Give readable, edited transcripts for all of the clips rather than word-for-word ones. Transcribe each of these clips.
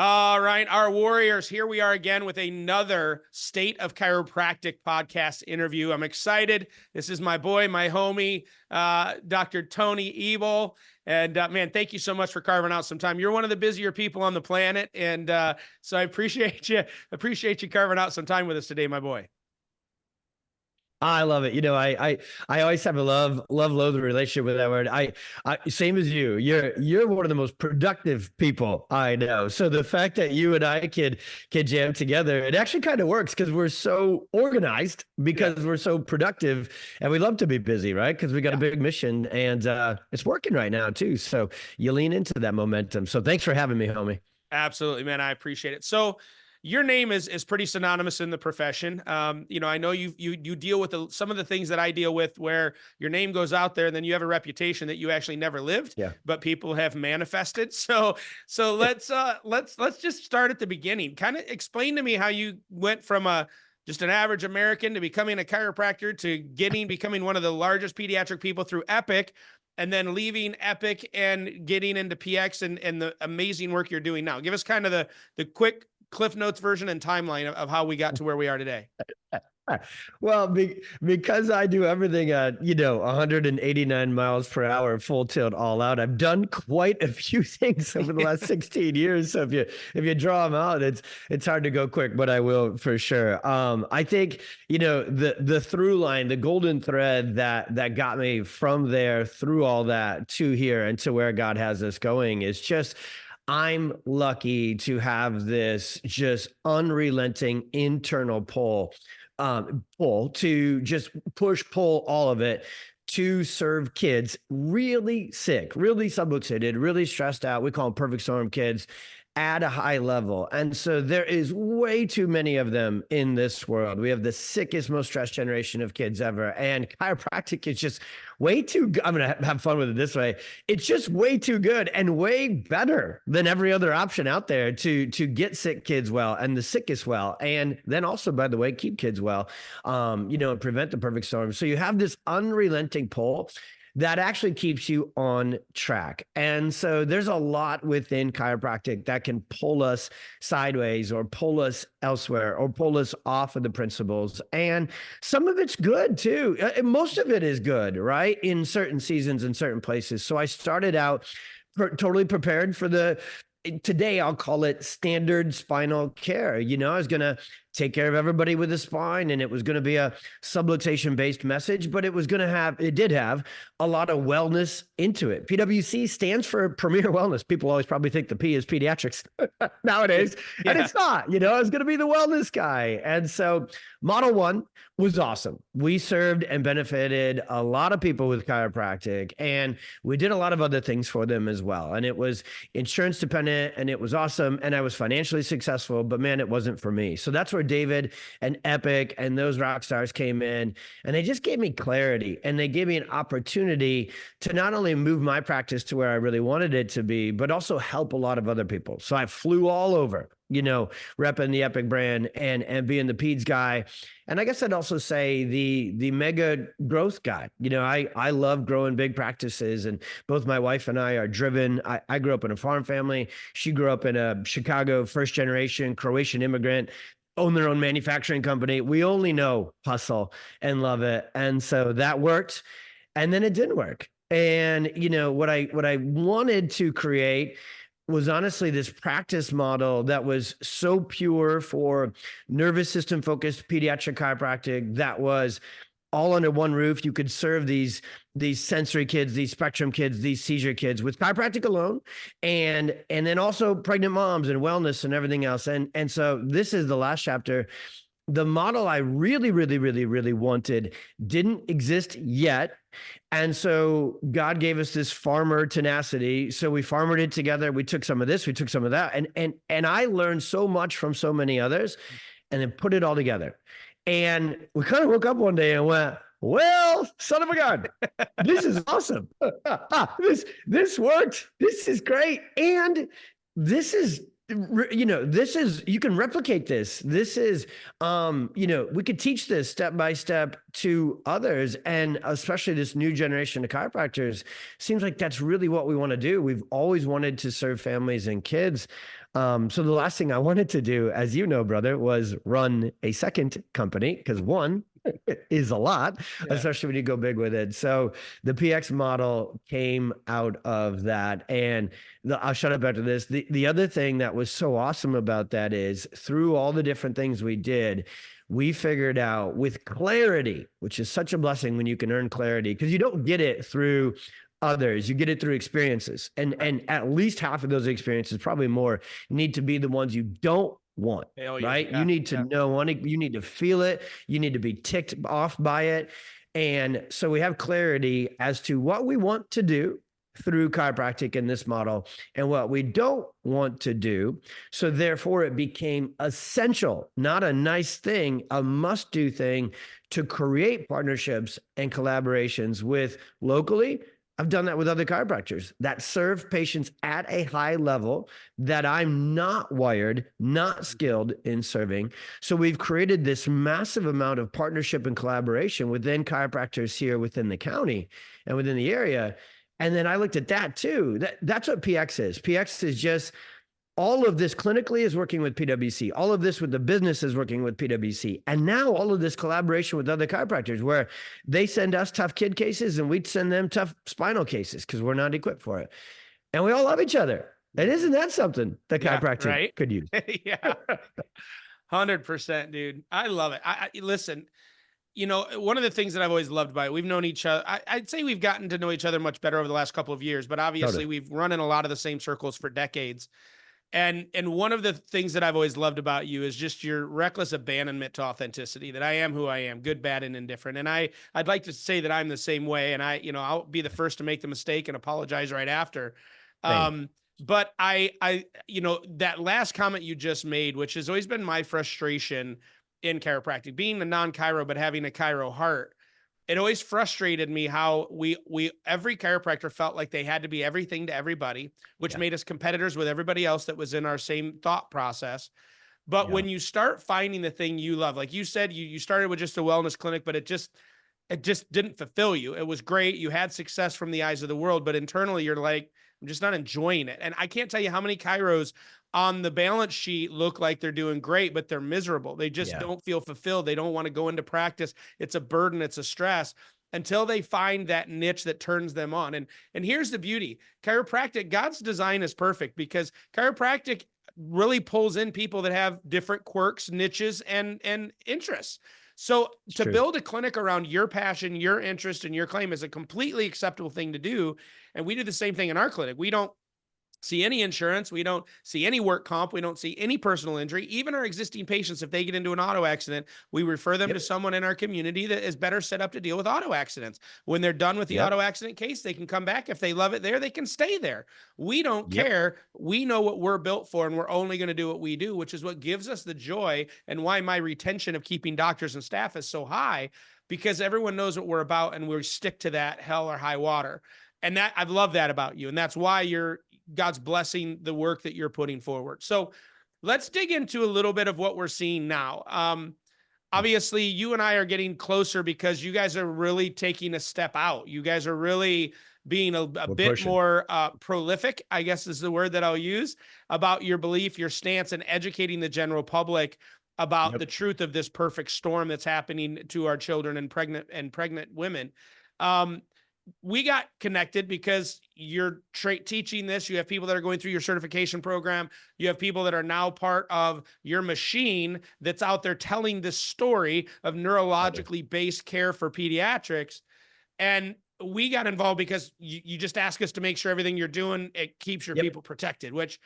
All right, our warriors, here we are again with another State of Chiropractic podcast interview. I'm excited. This is my boy, my homie, Dr. Tony Ebel. And man, thank you so much for carving out some time. You're one of the busier people on the planet. And so I appreciate you carving out some time with us today, my boy. I love it. I always have a love-loathe relationship with that word. I same as you. You're one of the most productive people I know. So the fact that you and I could jam together, it actually kind of works because we're so organized, because we're so productive, and we love to be busy, right? Because we got a big mission, and it's working right now too. So you lean into that momentum. So thanks for having me, homie. Absolutely, man. I appreciate it. So your name is pretty synonymous in the profession. I know you deal with some of the things that I deal with, where your name goes out there, and then you have a reputation that you actually never lived, but people have manifested. So let's just start at the beginning. Kind of explain to me how you went from just an average American to becoming a chiropractor to becoming one of the largest pediatric people through Epic, and then leaving Epic and getting into PX and the amazing work you're doing now. Give us kind of the quick Cliff Notes version and timeline of how we got to where we are today. Well, because I do everything at 189 miles per hour, full tilt, all out. I've done quite a few things over the last 16 years. So if you draw them out, it's hard to go quick, but I will for sure. I think the through line, the golden thread that got me from there through all that to here and to where God has us going is just, I'm lucky to have this just unrelenting internal pull to just pull all of it to serve kids really sick, really subluxated, really stressed out. We call them perfect storm kids at a high level. And so there is way too many of them in this world. We have the sickest, most stressed generation of kids ever. And chiropractic is just way too good. I'm going to have fun with it this way. It's just way too good and way better than every other option out there to get sick kids well and the sickest well. And then also, by the way, keep kids well, and prevent the perfect storm. So you have this unrelenting pull that actually keeps you on track. And so there's a lot within chiropractic that can pull us sideways or pull us elsewhere or pull us off of the principles. And some of it's good too. Most of it is good, right? In certain seasons and certain places. So I started out totally prepared for today I'll call it standard spinal care. I was going to take care of everybody with a spine, and it was going to be a subluxation based message, but it did have a lot of wellness into it. PWC stands for Premier Wellness. People always probably think the P is pediatrics nowadays, and it's not. I was going to be the wellness guy. And so Model 1 was awesome. We served and benefited a lot of people with chiropractic, and we did a lot of other things for them as well. And it was insurance dependent, and it was awesome, and I was financially successful, but man, it wasn't for me. So that's where David and Epic and those rock stars came in, and they just gave me clarity, and they gave me an opportunity to not only move my practice to where I really wanted it to be, but also help a lot of other people. So I flew all over, repping the Epic brand and being the peds guy. And I guess I'd also say the mega growth guy. I love growing big practices, and both my wife and I are driven. I grew up in a farm family. She grew up in a Chicago first generation Croatian immigrant, own their own manufacturing company. We only know hustle and love it. And so that worked. And then it didn't work. And what I wanted to create was honestly this practice model that was so pure for nervous system focused pediatric chiropractic, that was all under one roof. You could serve these sensory kids, these spectrum kids, these seizure kids with chiropractic alone, and then also pregnant moms and wellness and everything else. And so this is the last chapter. The model I really, really, really, really wanted didn't exist yet. And so God gave us this farmer tenacity. So we farmered it together. We took some of this, we took some of that. And I learned so much from so many others, and then put it all together. And we kind of woke up one day and went, well, son of a gun, this is awesome. This worked. This is great. And this is this is, you can replicate this. This is, we could teach this step by step to others, and especially this new generation of chiropractors. Seems like that's really what we want to do. We've always wanted to serve families and kids. So the last thing I wanted to do, as you know, brother, was run a second company, because one is a lot, especially when you go big with it. So the PX model came out of that. And I'll shut up after this. The other thing that was so awesome about that is, through all the different things we did, we figured out with clarity, which is such a blessing when you can earn clarity, because you don't get it through others, you get it through experiences. And at least half of those experiences, probably more, need to be the ones you don't want, right? You need to know, you need to feel it. You need to be ticked off by it. And so we have clarity as to what we want to do through chiropractic in this model and what we don't want to do. So therefore it became essential, not a nice thing, a must-do thing, to create partnerships and collaborations with locally. I've done that with other chiropractors that serve patients at a high level that I'm not wired, not skilled in serving. So we've created this massive amount of partnership and collaboration within chiropractors here within the county and within the area. And then I looked at that too. That's what PX is. PX is just, all of this clinically is working with PWC. All of this with the business is working with PWC. And now all of this collaboration with other chiropractors, where they send us tough kid cases and we'd send them tough spinal cases because we're not equipped for it. And we all love each other. And isn't that something that chiropractic could use? Yeah. 100%, dude. I love it. Listen, one of the things that I've always loved about it, we've known each other. I'd say we've gotten to know each other much better over the last couple of years, but obviously we've run in a lot of the same circles for decades. And one of the things that I've always loved about you is just your reckless abandonment to authenticity, that I am who I am, good, bad, and indifferent. And I'd like to say that I'm the same way. And I'll be the first to make the mistake and apologize right after. But that last comment you just made, which has always been my frustration in chiropractic, being a non-chiro, but having a chiro heart, it always frustrated me how every chiropractor felt like they had to be everything to everybody, which made us competitors with everybody else that was in our same thought process. But when you start finding the thing you love, like you said, you started with just a wellness clinic, but it just didn't fulfill you. It was great. You had success from the eyes of the world, but internally you're like, I'm just not enjoying it. And I can't tell you how many chiros on the balance sheet look like they're doing great, but they're miserable. They just don't feel fulfilled. They don't want to go into practice. It's a burden. It's a stress until they find that niche that turns them on. And here's the beauty. Chiropractic, God's design is perfect, because chiropractic really pulls in people that have different quirks, niches, and interests. So to build a clinic around your passion, your interest, and your claim is a completely acceptable thing to do. And we do the same thing in our clinic. We don't see any insurance. We don't see any work comp. We don't see any personal injury. Even our existing patients, if they get into an auto accident, we refer them to someone in our community that is better set up to deal with auto accidents. When they're done with the auto accident case, they can come back. If they love it there, they can stay there. We don't care. We know what we're built for, and we're only going to do what we do, which is what gives us the joy and why my retention of keeping doctors and staff is so high, because everyone knows what we're about and we stick to that, hell or high water. And that, I love that about you. And that's why God's blessing the work that you're putting forward. So let's dig into a little bit of what we're seeing now. Obviously you and I are getting closer because you guys are really taking a step out. You guys are really being a bit more prolific, I guess is the word that I'll use, about your belief, your stance, and educating the general public about the truth of this perfect storm that's happening to our children and pregnant women. We got connected because you're teaching this. You have people that are going through your certification program. You have people that are now part of your machine that's out there telling this story of neurologically based care for pediatrics. And we got involved because you just ask us to make sure everything you're doing, it keeps your people protected, which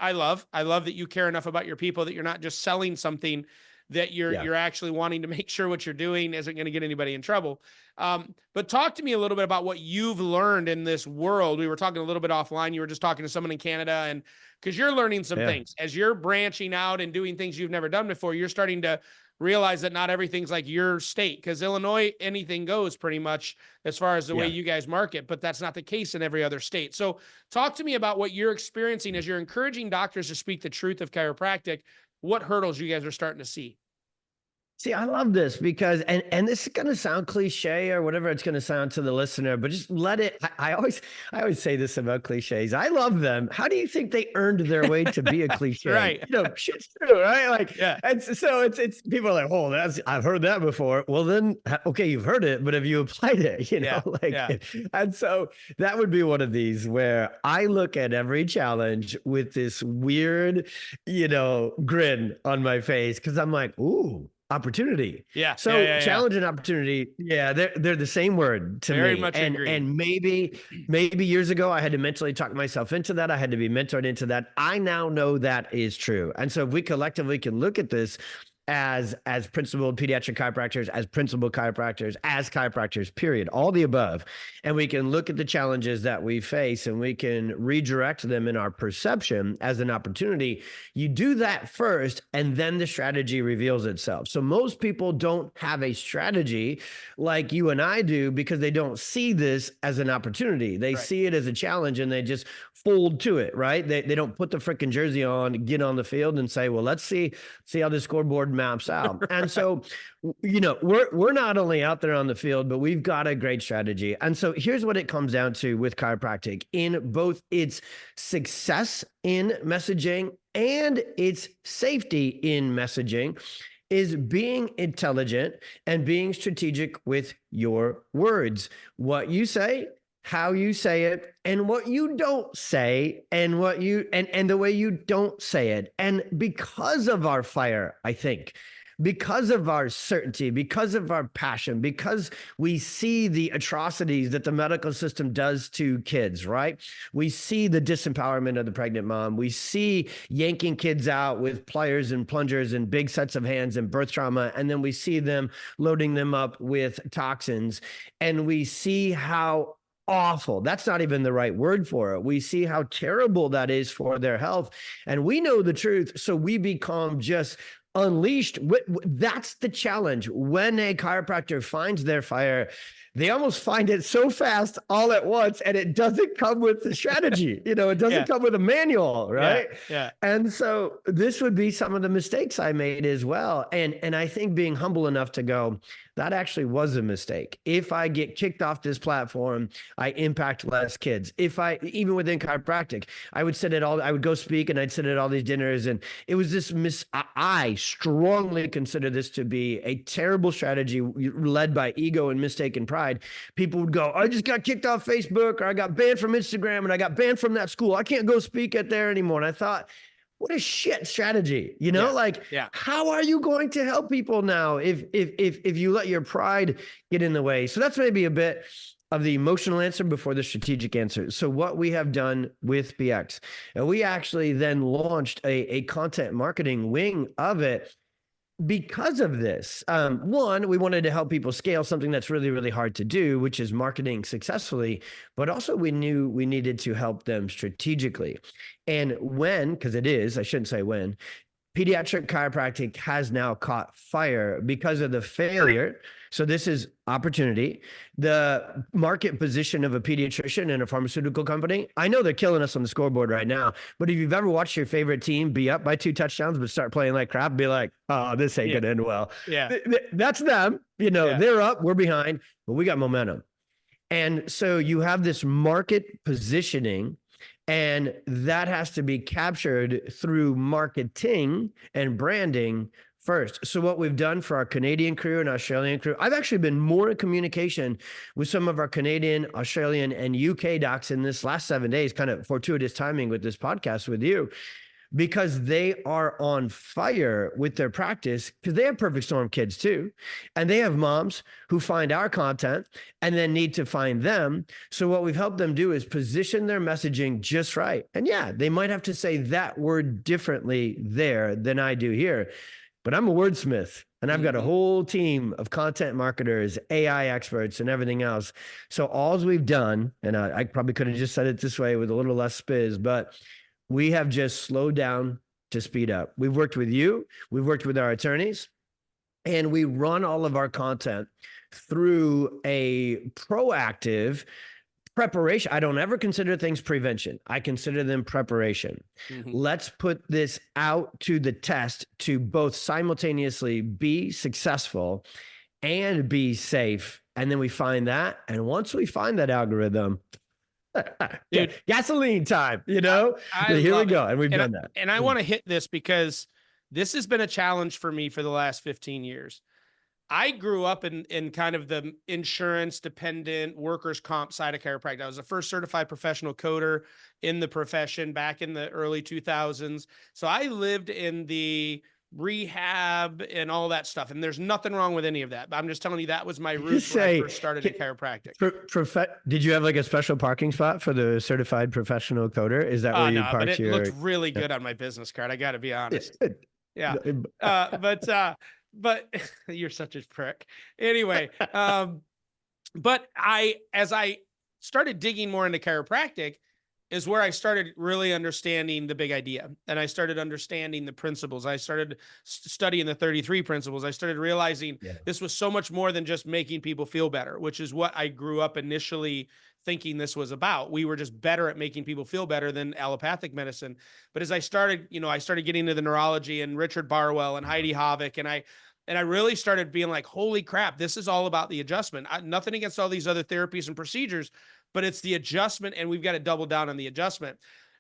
I love. I love that you care enough about your people that you're not just selling something, that you're actually wanting to make sure what you're doing isn't going to get anybody in trouble. But talk to me a little bit about what you've learned in this world. We were talking a little bit offline. You were just talking to someone in Canada, and because you're learning some things as you're branching out and doing things you've never done before, you're starting to realize that not everything's like your state, because Illinois, anything goes pretty much as far as the way you guys market, but that's not the case in every other state. So talk to me about what you're experiencing as you're encouraging doctors to speak the truth of chiropractic. What hurdles you guys are starting to see? See, I love this because, and this is going to sound cliche or whatever it's going to sound to the listener, but just let it. I always say this about cliches. I love them. How do you think they earned their way to be a cliche? Right. You know, shit's true, right? Like, yeah. And so it's people are like, oh, I've heard that before. Well, then, okay, you've heard it, but have you applied it? You know, and so that would be one of these where I look at every challenge with this weird, grin on my face because I'm like, ooh. Opportunity. Yeah. So challenge and opportunity. Yeah. They're the same word to Very me. much agree. And maybe years ago, I had to mentally talk myself into that. I had to be mentored into that. I now know that is true. And so if we collectively can look at this as principled pediatric chiropractors, as principled chiropractors, as chiropractors, period, all the above. And we can look at the challenges that we face and we can redirect them in our perception as an opportunity. You do that first, and then the strategy reveals itself. So most people don't have a strategy like you and I do because they don't see this as an opportunity. They see it as a challenge and they just fold to it, right? They don't put the freaking jersey on, get on the field and say, well, let's see how the scoreboard maps out. And so, we're not only out there on the field, but we've got a great strategy. And so here's what it comes down to with chiropractic in both its success in messaging and its safety in messaging is being intelligent and being strategic with your words. What you say, how you say it, and what you don't say, and what you and the way you don't say it. And because of our fire, I think, because of our certainty, because of our passion, because we see the atrocities that the medical system does to kids, right? We see the disempowerment of the pregnant mom. We see yanking kids out with pliers and plungers and big sets of hands and birth trauma. And then we see them loading them up with toxins. And we see how awful. That's not even the right word for it. We see how terrible that is for their health. And we know the truth. So we become just unleashed. That's the challenge. When a chiropractor finds their fire, they almost find it so fast all at once, and it doesn't come with the strategy. It doesn't come with a manual, right? Yeah. And so this would be some of the mistakes I made as well. And I think being humble enough to go, that actually was a mistake. If I get kicked off this platform, I impact less kids. Even within chiropractic, I would go speak and I'd sit at all these dinners, and it was this I strongly consider this to be a terrible strategy led by ego and mistake and pride. People would go, I just got kicked off Facebook, or I got banned from Instagram, and I got banned from that school. I can't go speak at there anymore. And I thought, what a shit strategy, how are you going to help people now if you let your pride get in the way? So that's maybe a bit of the emotional answer before the strategic answer. So what we have done with BX, and we actually then launched a content marketing wing of it. Because of this, one, we wanted to help people scale something that's really, really hard to do, which is marketing successfully, but also we knew we needed to help them strategically. And because I shouldn't say when, Pediatric Chiropractic has now caught fire because of the failure. So this is opportunity. The market position of a pediatrician in a pharmaceutical company. I know they're killing us on the scoreboard right now, but if you've ever watched your favorite team be up by 2 touchdowns, but start playing like crap, be like, oh, this ain't gonna end well. Yeah. That's them. They're up, we're behind, but we got momentum. And so you have this market positioning, and that has to be captured through marketing and branding first. So what we've done for our Canadian crew and Australian crew, I've actually been more in communication with some of our Canadian, Australian, and UK docs in this last 7 days, kind of fortuitous timing with this podcast with you, because they are on fire with their practice, because they have perfect storm kids too. And they have moms who find our content and then need to find them. So what we've helped them do is position their messaging just right. And yeah, they might have to say that word differently there than I do here, but I'm a wordsmith and I've got a whole team of content marketers, AI experts, and everything else. So all we've done, and I probably could have just said it this way with a little less spizz, but we have just slowed down to speed up. We've worked with you. We've worked with our attorneys. And we run all of our content through a proactive preparation. I don't ever consider things prevention. I consider them preparation. Let's put this out to the test to both simultaneously be successful and be safe. And then we find that. And once we find that algorithm, Dude, gasoline time, you know, here we go. And we've done that. And I want to hit this because this has been a challenge for me for the last 15 years. I grew up in kind of the insurance dependent workers' comp side of chiropractic. I was the first certified professional coder in the profession back in the early 2000s. So I lived in the rehab and all that stuff. And there's nothing wrong with any of that. But I'm just telling you, that was my roots when I first started in chiropractic. Did you have like a special parking spot for the certified professional coder? Is that where you parked but it looked really good on my business card. I got to be honest. Yeah. But you're such a prick. Anyway, but as I started digging more into chiropractic is where I started really understanding the big idea. And I started understanding the principles. I started studying the 33 principles. I started realizing this was so much more than just making people feel better, which is what I grew up initially thinking this was about. We were just better at making people feel better than allopathic medicine. But as I started, I started getting into the neurology and Richard Barwell and Heidi Havik, and I really started being like, holy crap, this is all about the adjustment. Nothing against all these other therapies and procedures, but it's the adjustment, and we've got to double down on the adjustment.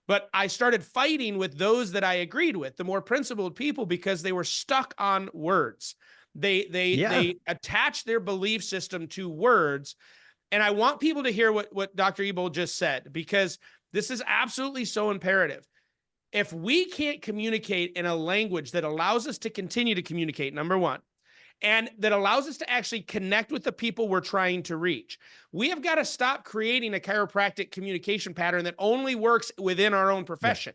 But I started fighting with those that I agreed with, the more principled people, because they were stuck on words. They attached their belief system to words. And I want people to hear what Dr. Ebel just said, because this is absolutely so imperative. If we can't communicate in a language that allows us to continue to communicate, number one, and that allows us to actually connect with the people we're trying to reach, we have got to stop creating a chiropractic communication pattern that only works within our own profession.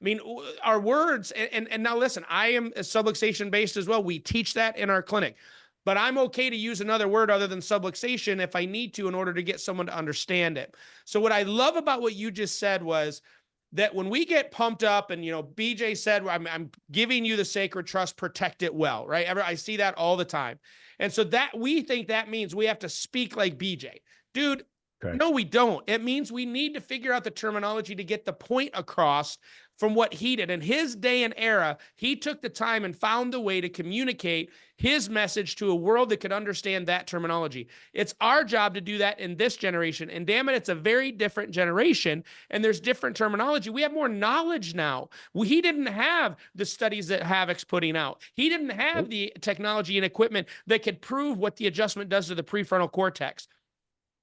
I mean, our words, and now listen, I am subluxation based as well. We teach that in our clinic, but I'm okay to use another word other than subluxation if I need to in order to get someone to understand it. So what I love about what you just said was that when we get pumped up and, BJ said, I'm giving you the sacred trust, protect it well, right? I see that all the time. And so that we think that means we have to speak like BJ. Dude, correct. No, we don't. It means we need to figure out the terminology to get the point across from what he did. In his day and era, he took the time and found the way to communicate his message to a world that could understand that terminology. It's our job to do that in this generation. And damn it, it's a very different generation, and there's different terminology. We have more knowledge now. He didn't have the studies that Havik's putting out. He didn't have the technology and equipment that could prove what the adjustment does to the prefrontal cortex.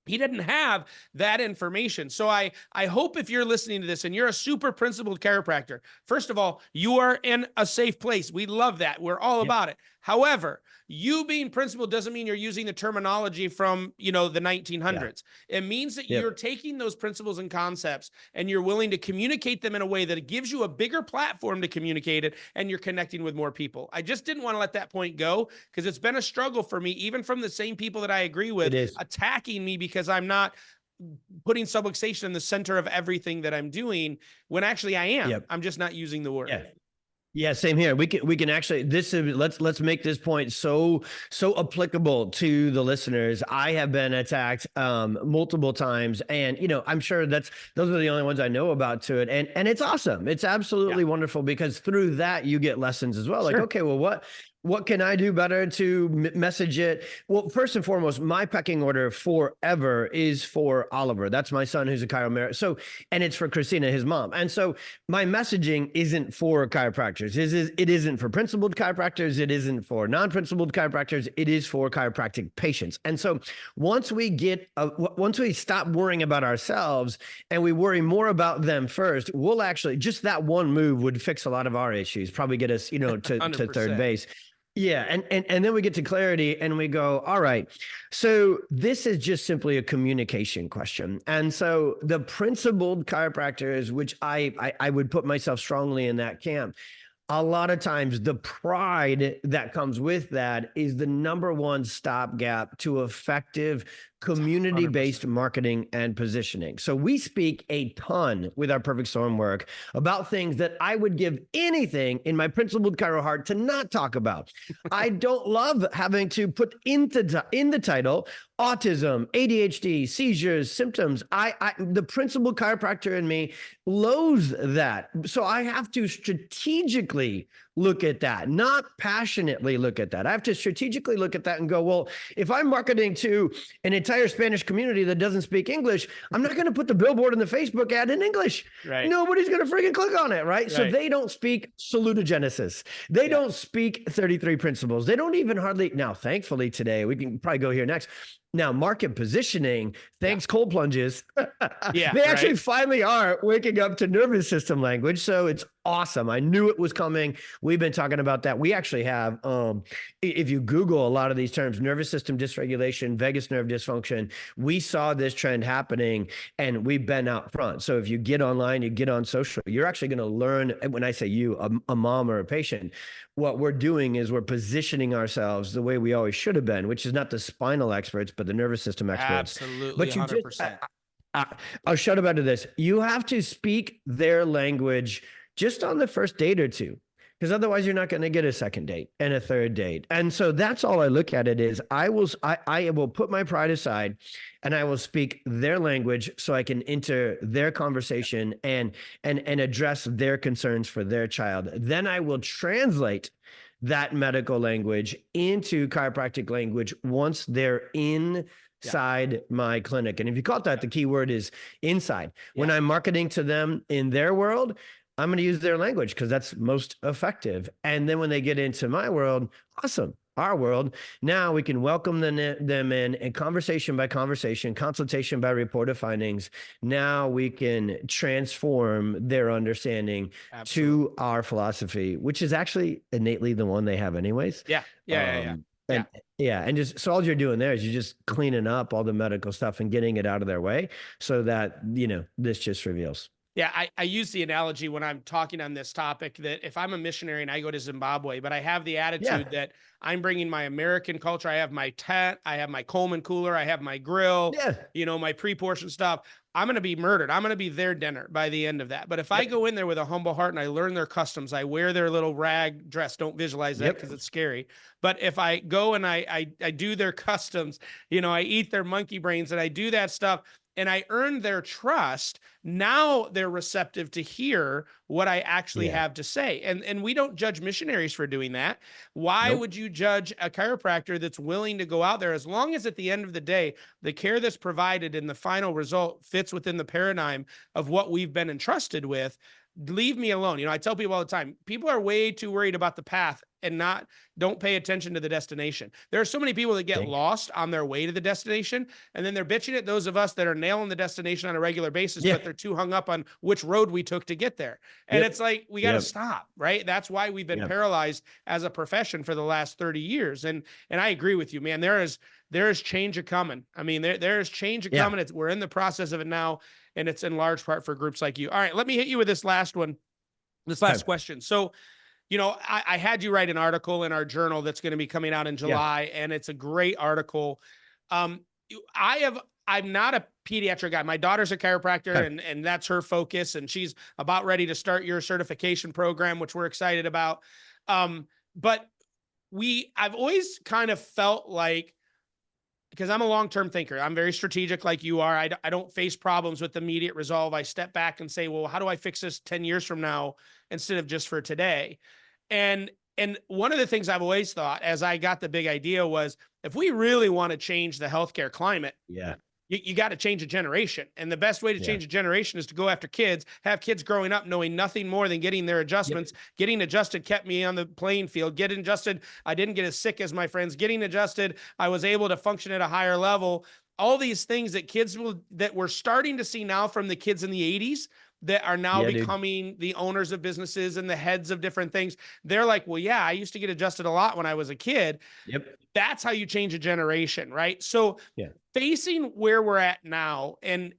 He didn't have that information. So I hope if you're listening to this and you're a super principled chiropractor, first of all, you are in a safe place. We love that. We're all about it. However, you being principled doesn't mean you're using the terminology from, the 1900s. It means that you're taking those principles and concepts and you're willing to communicate them in a way that it gives you a bigger platform to communicate it, and you're connecting with more people. I just didn't want to let that point go, because it's been a struggle for me, even from the same people that I agree with, attacking me because I'm not putting subluxation in the center of everything that I'm doing, when actually I am. I'm just not using the word. Yeah, same here. We can actually, let's make this point so applicable to the listeners. I have been attacked multiple times, and I'm sure those are the only ones I know about to it, and it's awesome. It's absolutely wonderful, because through that you get lessons as well. Like, okay, well, what can I do better to message it? Well, first and foremost, my pecking order forever is for Oliver. That's my son, who's a chiropractor. So, and it's for Christina, his mom. And so my messaging isn't for chiropractors. It isn't for principled chiropractors. It isn't for non-principled chiropractors. It is for chiropractic patients. And so once we stop worrying about ourselves and we worry more about them first, we'll actually, just that one move would fix a lot of our issues, probably get us, to third base. Yeah. And then we get to clarity and we go, all right, so this is just simply a communication question. And so the principled chiropractors, which I would put myself strongly in that camp, a lot of times the pride that comes with that is the number one stopgap to effective community-based 100%. marketing and positioning. So we speak a ton with our Perfect Storm work about things that I would give anything in my principled Chiro heart to not talk about. I don't love having to put in the title autism, ADHD, seizures, symptoms. The principled chiropractor in me loathes that. So I have to strategically look at that, not passionately look at that. I have to strategically look at that and go, well, if I'm marketing to an entire Spanish community that doesn't speak English, I'm not going to put the billboard and the Facebook ad in English. Right. Nobody's going to freaking click on it, right? So they don't speak salutogenesis. They don't speak 33 principles. They don't even hardly, now, thankfully today, we can probably go here next. Now, market positioning, thanks cold plunges, they actually finally are waking up to nervous system language. So it's awesome. I knew it was coming. We've been talking about that. We actually have, if you Google a lot of these terms, nervous system dysregulation, vagus nerve dysfunction, we saw this trend happening and we've been out front. So if you get online, you get on social, you're actually going to learn, when I say you, a mom or a patient, what we're doing is we're positioning ourselves the way we always should have been, which is not the spinal experts, but the nervous system experts. Absolutely, but you 100%. I'll shut about to this. You have to speak their language just on the first date or two, because otherwise you're not going to get a second date and a third date. And so that's all I look at it is I will put my pride aside and I will speak their language so I can enter their conversation and address their concerns for their child. Then I will translate that medical language into chiropractic language once they're inside my clinic. And if you caught that, the key word is inside. When I'm marketing to them in their world, I'm going to use their language because that's most effective. And then when they get into my world, awesome, our world, now we can welcome them in and conversation by conversation, consultation by report of findings. Now we can transform their understanding to our philosophy, which is actually innately the one they have anyways. And just, so all you're doing there is you're just cleaning up all the medical stuff and getting it out of their way so that, you know, this just reveals. Yeah, I use the analogy when I'm talking on this topic that if I'm a missionary and I go to Zimbabwe, but I have the attitude that I'm bringing my American culture, I have my tent, I have my Coleman cooler, I have my grill, you know, my pre-portioned stuff, I'm going to be murdered. I'm going to be their dinner by the end of that. But if I go in there with a humble heart and I learn their customs, I wear their little rag dress, don't visualize that because it's scary. But if I go and I do their customs, you know, I eat their monkey brains and I do that stuff, and I earned their trust, now they're receptive to hear what I actually have to say. And we don't judge missionaries for doing that. Why would you judge a chiropractor that's willing to go out there, as long as at the end of the day, the care that's provided and the final result fits within the paradigm of what we've been entrusted with? Leave me alone. You know, I tell people all the time, people are way too worried about the path and don't pay attention to the destination. There are so many people that get lost on their way to the destination, and then they're bitching at those of us that are nailing the destination on a regular basis, but they're too hung up on which road we took to get there. And it's like, we got to stop, right? That's why we've been paralyzed as a profession for the last 30 years. And I agree with you, man. There is change a coming. I mean, there is change a coming. We're in the process of it now, and it's in large part for groups like you. All right, let me hit you with this last one, this last question. So, you know, I had you write an article in our journal that's going to be coming out in July, and it's a great article. I'm not a pediatric guy. My daughter's a chiropractor, and that's her focus, and she's about ready to start your certification program, which we're excited about. But I've always kind of felt like, because I'm a long-term thinker, I'm very strategic like you are. I don't face problems with immediate resolve. I step back and say, well, how do I fix this 10 years from now instead of just for today? And one of the things I've always thought as I got the big idea was, if we really want to change the healthcare climate, you got to change a generation. And the best way to change a generation is to go after kids, have kids growing up knowing nothing more than getting their adjustments. Getting adjusted kept me on the playing field. Getting adjusted, I didn't get as sick as my friends. Getting adjusted, I was able to function at a higher level. All these things that we're starting to see now from the kids in the 80s that are now Yeah, dude. becoming the owners of businesses and the heads of different things. They're like, well, yeah, I used to get adjusted a lot when I was a kid. Yep. That's how you change a generation, right? So Yeah. facing where we're at now, and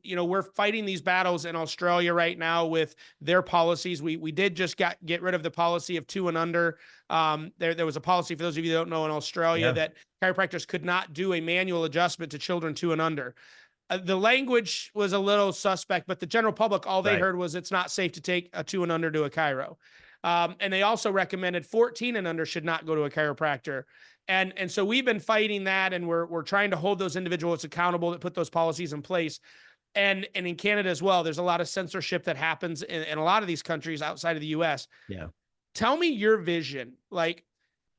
we're fighting these battles in Australia right now with their policies. We did just get rid of the policy of 2 and under. There was a policy, for those of you that don't know, in Australia, Yeah. that chiropractors could not do a manual adjustment to children 2 and under. The language was a little suspect, but the general public, all they heard was it's not safe to take a 2 and under to a chiro. And they also recommended 14 and under should not go to a chiropractor. And so we've been fighting that, and we're trying to hold those individuals accountable that put those policies in place. And in Canada as well, there's a lot of censorship that happens in a lot of these countries outside of the US. Yeah. Tell me your vision, like,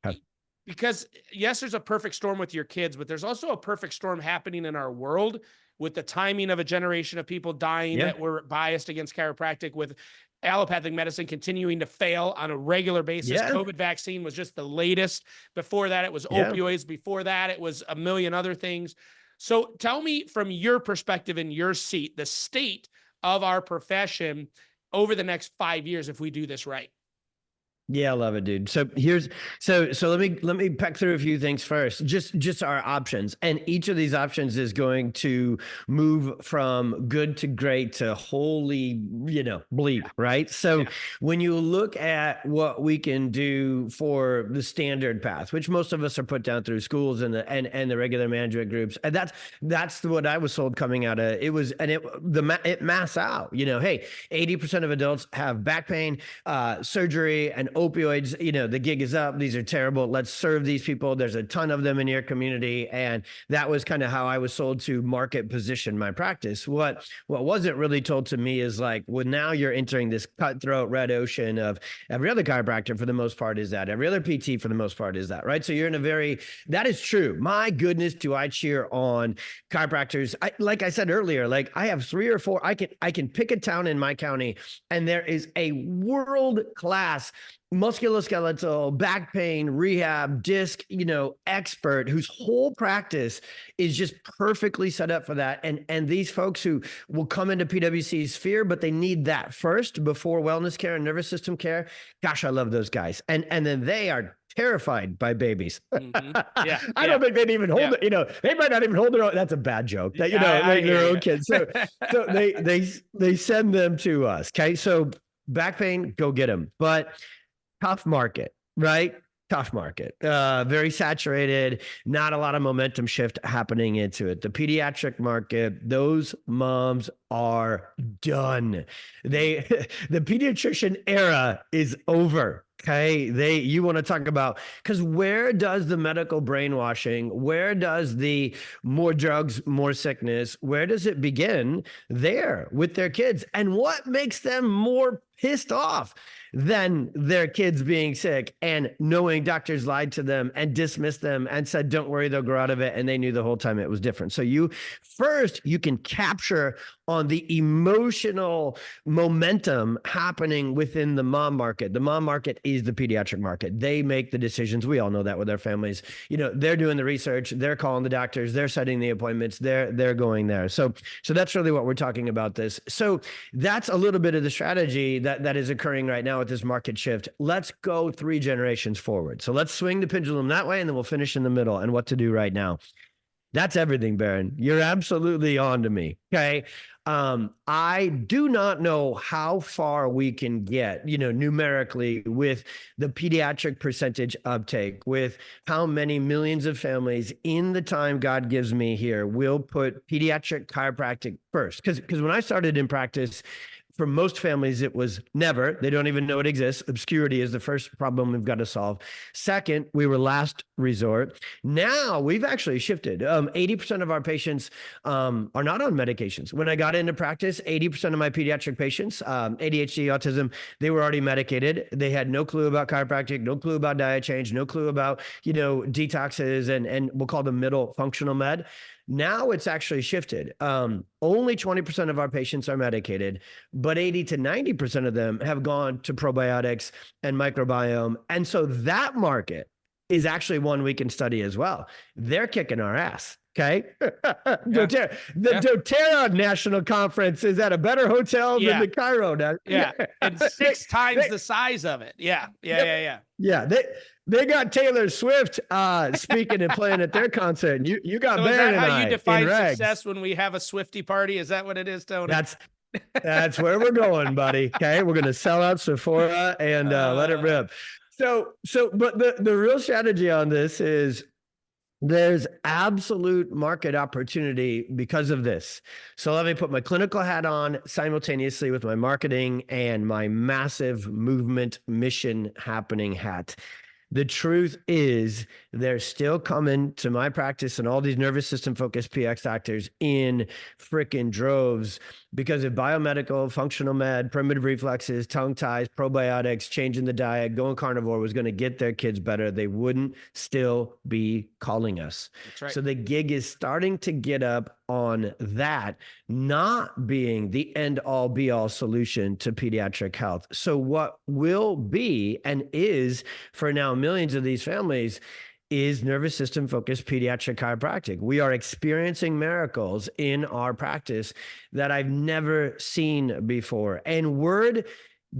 Okay. because yes, there's a perfect storm with your kids, but there's also a perfect storm happening in our world with the timing of a generation of people dying that were biased against chiropractic, with allopathic medicine continuing to fail on a regular basis. COVID vaccine was just the latest. Before that, it was opioids. Before that, it was a million other things. So tell me, from your perspective in your seat, the state of our profession over the next 5 years if we do this right. Yeah, I love it, dude. So let me peck through a few things first. Just our options, and each of these options is going to move from good to great to wholly, bleak, right? So when you look at what we can do for the standard path, which most of us are put down through schools and the regular management groups, and that's what I was sold coming out of. It mass out. Hey, 80% of adults have back pain, surgery, and opioids. The gig is up. These are terrible. Let's serve these people. There's a ton of them in your community. And that was kind of how I was sold to market position my practice. What wasn't really told to me is like, well, now you're entering this cutthroat red ocean of every other chiropractor for the most part is that. Every other PT for the most part is that, right? So you're in that is true. My goodness, do I cheer on chiropractors. Like I said earlier, like I have 3 or 4, I can pick a town in my county and there is a world-class musculoskeletal, back pain, rehab, disc, expert whose whole practice is just perfectly set up for that. And these folks who will come into PWC's sphere, but they need that first before wellness care and nervous system care. Gosh, I love those guys. And then they are terrified by babies. Yeah, I don't think they'd even hold it. They might not even hold their own. That's a bad joke. That their own kids. So they send them to us. Okay, so back pain, go get them. But tough market, right? Tough market, very saturated, not a lot of momentum shift happening into it. The pediatric market, those moms are done. The pediatrician era is over. Okay. You want to talk about, because where does the medical brainwashing, where does the more drugs, more sickness, where does it begin? There with their kids. And what makes them more pissed off than their kids being sick and knowing doctors lied to them and dismissed them and said, don't worry, they'll grow out of it. And they knew the whole time it was different. So you can capture on the emotional momentum happening within the mom market. The mom market is the pediatric market. They make the decisions. We all know that with their families. They're doing the research, they're calling the doctors, they're setting the appointments, they're going there. So that's really what we're talking about this. So that's a little bit of the strategy that is occurring right now with this market shift. Let's go 3 generations forward. So let's swing the pendulum that way, and then we'll finish in the middle and what to do right now. That's everything, Bharon. You're absolutely on to me. Okay. I do not know how far we can get, numerically with the pediatric percentage uptake, with how many millions of families in the time God gives me here will put pediatric chiropractic first. Because when I started in practice, for most families, it was never. They don't even know it exists. Obscurity is the first problem we've got to solve. Second, we were last resort. Now we've actually shifted. 80% of our patients are not on medications. When I got into practice, 80% of my pediatric patients, ADHD, autism, they were already medicated. They had no clue about chiropractic, no clue about diet change, no clue about, detoxes and we'll call them middle functional med. Now it's actually shifted. Only 20% of our patients are medicated, but 80 to 90% of them have gone to probiotics and microbiome. And so that market is actually one we can study as well. They're kicking our ass. Okay. The doTERRA National Conference is at a better hotel than the Chiro. And 6 times the size of it. Yeah. They got Taylor Swift speaking and playing at their concert. You got so Bharon. Is that how and you define success when we have a Swiftie party? Is that what it is, Tony? That's where we're going, buddy. Okay. We're going to sell out Sephora and let it rip. But the real strategy on this is there's absolute market opportunity because of this. So let me put my clinical hat on simultaneously with my marketing and my massive movement mission happening hat. The truth is they're still coming to my practice and all these nervous system focused PX doctors in freaking droves because of biomedical, functional med, primitive reflexes, tongue ties, probiotics, changing the diet, going carnivore was going to get their kids better. They wouldn't still be calling us. That's right. So the gig is starting to get up on that not being the end all be all solution to pediatric health. So what will be and is for now millions of these families is nervous system focused pediatric chiropractic. We are experiencing miracles in our practice that I've never seen before. And word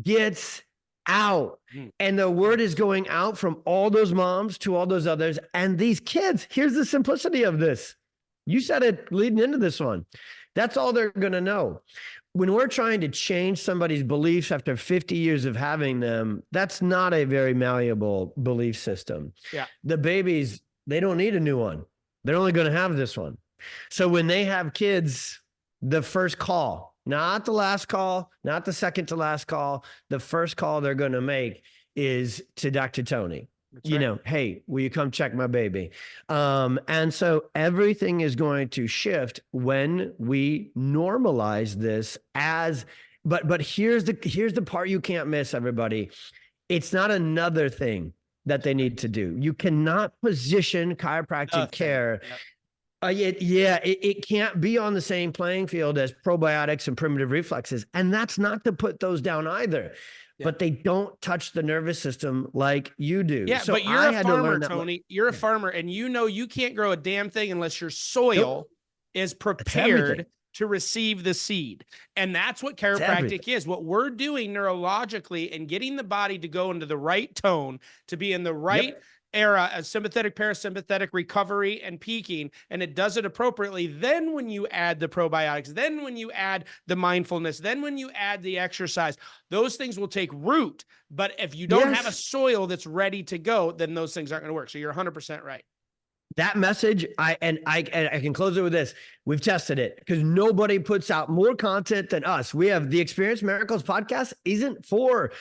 gets out. And the word is going out from all those moms to all those others. And these kids, here's the simplicity of this. You said it leading into this one. That's all they're going to know. When we're trying to change somebody's beliefs after 50 years of having them, that's not a very malleable belief system. Yeah. The babies, they don't need a new one. They're only going to have this one. So when they have kids, the first call, not the last call, not the second to last call, the first call they're going to make is to Dr. Tony. That's right. Hey, will you come check my baby? And so everything is going to shift when we normalize this but here's the part you can't miss, everybody. It's not another thing that they need to do. You cannot position chiropractic care. It can't be on the same playing field as probiotics and primitive reflexes. And that's not to put those down either. But they don't touch the nervous system like you do. Yeah, so but you're a farmer, Tony. You're a farmer, and you can't grow a damn thing unless your soil is prepared to receive the seed. And that's what chiropractic is. What we're doing neurologically and getting the body to go into the right tone, to be in the right era of sympathetic, parasympathetic recovery and peaking, and it does it appropriately. Then when you add the probiotics, then when you add the mindfulness, then when you add the exercise, those things will take root. But if you don't have a soil that's ready to go, then those things aren't going to work. So you're 100% right. That message, I can close it with this. We've tested it because nobody puts out more content than us. We have the Experience Miracles podcast isn't for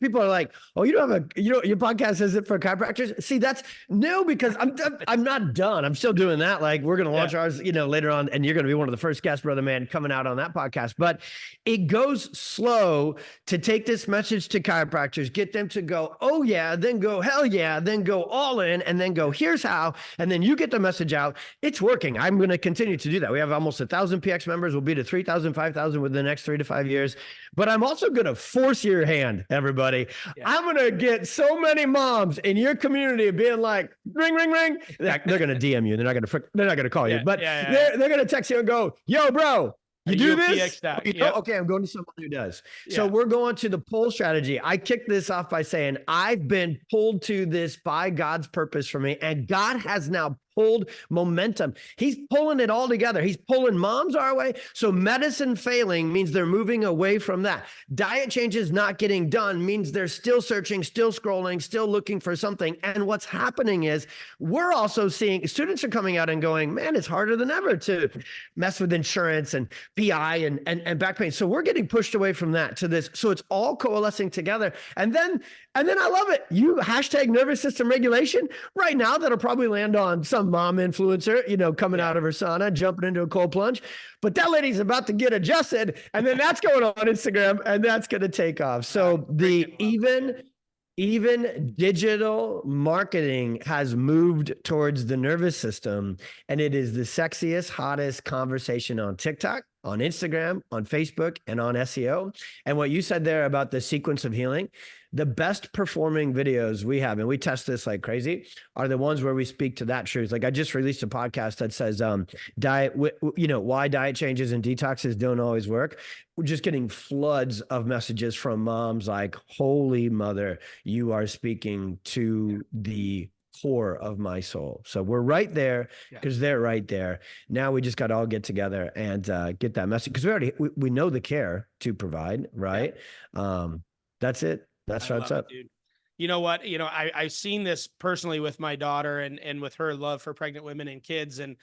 people are like, oh, you don't have your podcast isn't for chiropractors. See, that's no, because I'm not done. I'm still doing that. Like we're going to launch ours, later on, and you're going to be one of the first guests, brother man, coming out on that podcast. But it goes slow to take this message to chiropractors, get them to go, oh yeah, then go, hell yeah, then go all in, and then go, here's how. And then you get the message out. It's working. I'm going to continue to do that. We have almost 1,000 PX members. We'll be to 3,000, 5,000 within the next 3 to 5 years. But I'm also going to force your hand, everybody. Yeah. I'm going to get so many moms in your community being like, ring, ring, ring. They're going to DM you. They're not going to call you, but they're going to text you and go, yo, bro. You do this? Okay, I'm going to someone who does. So we're going to the pull strategy. I kicked this off by saying, I've been pulled to this by God's purpose for me, and God has now pulled momentum. He's pulling it all together. He's pulling moms our way. So medicine failing means they're moving away from that. Diet changes not getting done means they're still searching, still scrolling, still looking for something. And what's happening is we're also seeing students are coming out and going, man, it's harder than ever to mess with insurance and PI and back pain. So we're getting pushed away from that to this. So it's all coalescing together. And then I love it. You hashtag nervous system regulation right now. That'll probably land on some mom influencer, coming out of her sauna, jumping into a cold plunge. But that lady's about to get adjusted. And then that's going on Instagram and that's going to take off. So the even digital marketing has moved towards the nervous system, and it is the sexiest, hottest conversation on TikTok, on Instagram, on Facebook, and on SEO. And what you said there about the sequence of healing, the best performing videos we have, and we test this like crazy, are the ones where we speak to that truth. Like I just released a podcast that says why diet changes and detoxes don't always work. We're just getting floods of messages from moms like, holy mother, you are speaking to the core of my soul. So we're right there because they're right there. Now we just got to all get together and get that message, because we know the care to provide, right? That's it. That's what's up. Dude. You know what? You know, I've seen this personally with my daughter and with her love for pregnant women and kids. And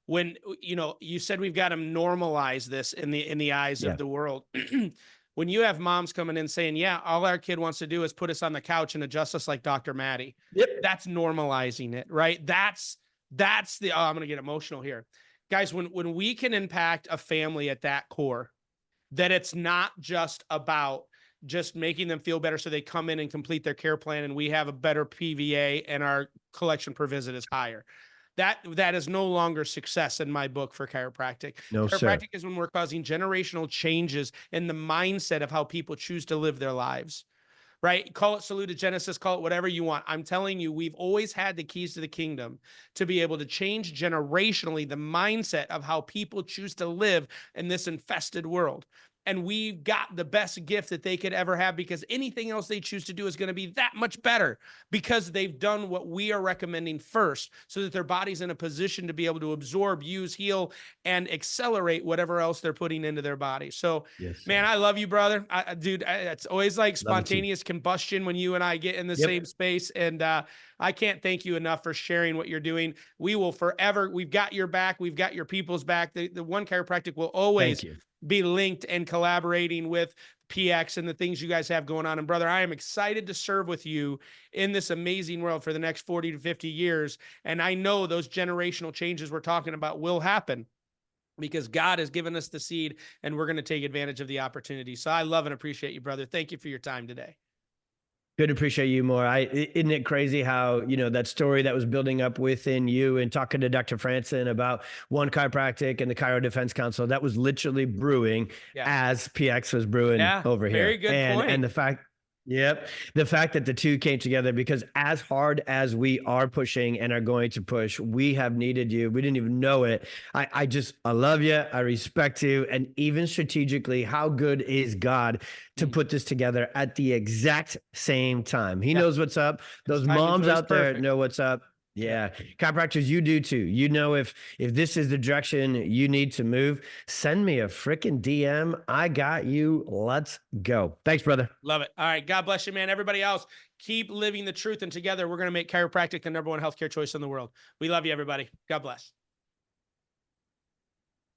when, you know, you said we've got to normalize this in the eyes of the world. When you have moms coming in saying, yeah, all our kid wants to do is put us on the couch and adjust us like Dr. Maddie. That's normalizing it, right? That's the, oh, I'm going to get emotional here. Guys, when we can impact a family at that core, that it's not just about just making them feel better so they come in and complete their care plan and we have a better PVA and our collection per visit is higher. That is no longer success in my book for chiropractic. No, chiropractic is when we're causing generational changes in the mindset of how people choose to live their lives, right? Call it salutogenesis, call it whatever you want. I'm telling you, we've always had the keys to the kingdom to be able to change generationally the mindset of how people choose to live in this infested world. And we've got the best gift that they could ever have, because anything else they choose to do is going to be that much better because they've done what we are recommending first, so that their body's in a position to be able to absorb, use, heal, and accelerate whatever else they're putting into their body. So, man, I love you, brother. Dude, it's always like spontaneous combustion when you and I get in the same space. And I can't thank you enough for sharing what you're doing. We will forever, we've got your back. We've got your people's back. The One Chiropractic will always be linked and collaborating with PX and the things you guys have going on. And brother, I am excited to serve with you in this amazing world for the next 40 to 50 years. And I know those generational changes we're talking about will happen because God has given us the seed and we're going to take advantage of the opportunity. So I love and appreciate you, brother. Thank you for your time today. Good to appreciate you more. Isn't it crazy how, you know, that story that was building up within you and talking to Dr. Franson about One Chiropractic and the Chiro Defense Council, that was literally brewing as PX was brewing over here. Very good point. And the fact, the fact that the two came together, because as hard as we are pushing and are going to push, we have needed you. We didn't even know it. I love you. I respect you. And even strategically, how good is God to put this together at the exact same time? He knows what's up. Those moms out there know what's up. Yeah. Chiropractors, you do too. You know, if this is the direction you need to move, send me a freaking DM. I got you. Let's go. Thanks, brother. Love it. All right. God bless you, man. Everybody else, keep living the truth. And together, we're going to make chiropractic the #1 healthcare choice in the world. We love you, everybody. God bless.